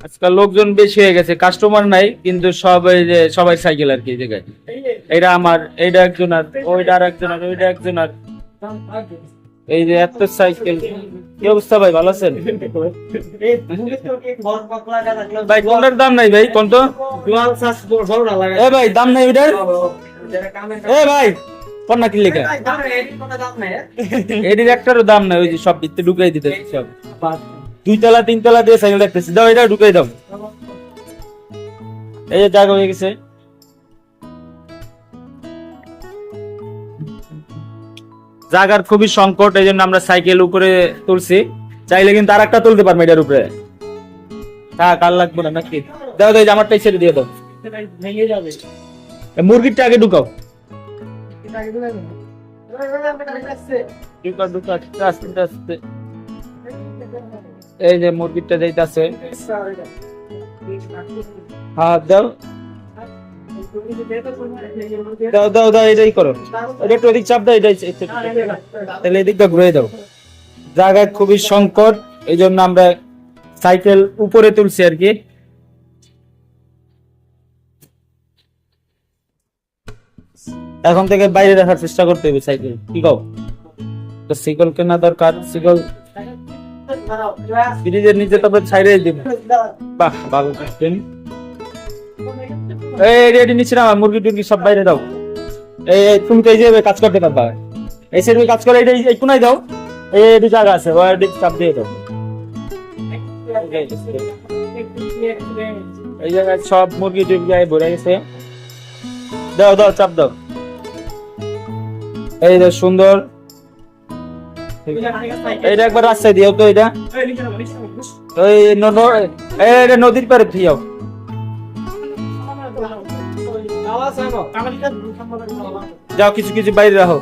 আজকাল লোকজন বেশি হয়ে গেছে, কাস্টমার নাই, কিন্তু সবাই যে সবাই সাইকেল আর কি এই জায়গায়। এটা আমার, এইটা একজন, আর ওইটা আর একজন, আর ওইটা একজন, আর এই যে এত সাইকেল। কি অবস্থা ভাই, ভালো আছেন ভাই? কোনটার দাম নাই ভাই, কোন তো? এ ভাই দাম নাই ওইটার? এ ভাই কোন না কি লেখা? এটির একটারও দাম নাই, ওই যে সব ভিতরে ঢুকাই দিতে সব। 2 তলা 3 তলা দিয়ে সাইকেল দেখতেছি, দাও এটা ঢুকাই দাও। এই যে জায়গা হয়ে গেছে। জায়গার খুবই সংকট, এই জন্য আমরা সাইকেল উপরে তুলছি। চাইলে কিন্তু আর একটা তুলতে পারবো এটার উপরে। থাক, আর লাগবে না নাকি? দাও দাও, আমারটাই ছেড়ে দিয়ে দাও। মুরগিরটা আগে ঢুকাও। ঢুকা ঢুকা আস্তে আস্তে। এই যে মুরগিটা যাইতাছে। হ্যাঁ দাও দাও দাও দাও, এটাই করো। এটা একটু এদিক চাপ দাও, এটাই তাহলে এদিকটা ঘুরে দাও। জায়গা খুবই সংকট, এই জন্য আমরা সাইকেল উপরে তুলছি আর কি। এখন থেকে বাইরে রাখার চেষ্টা করতে হবে সাইকেল, কি কও? তো সাইকেল কেনা দরকার, সাইকেল ব্রিজের নিচে তবে ছাইরে দিব। বাহ ভালো করছেন। এই রেডি নিচে না, মুরগি টুরগি সব বাইরে দাও। এই তুমি তো এই যে কাজ করতে পারবা, এই সাইডে কাজ করে, এই কোনায় দাও। এই জায়গা আছে, ওই দিক চাপ দিয়ে দাও। এই জায়গায় সব মুরগি টুরগি ভরে গেছে। দাও দাও, চাপ দাও। এই যে সুন্দর। এইটা একবার রাস্তায় দিও তো, এটা ওই এটা নদীর পারে দিও। যাও, কিছু কিছু বাইরে রাখো।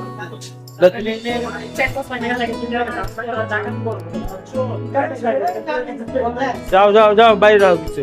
যাও যাও যাও, বাইরে রাখো কিছু।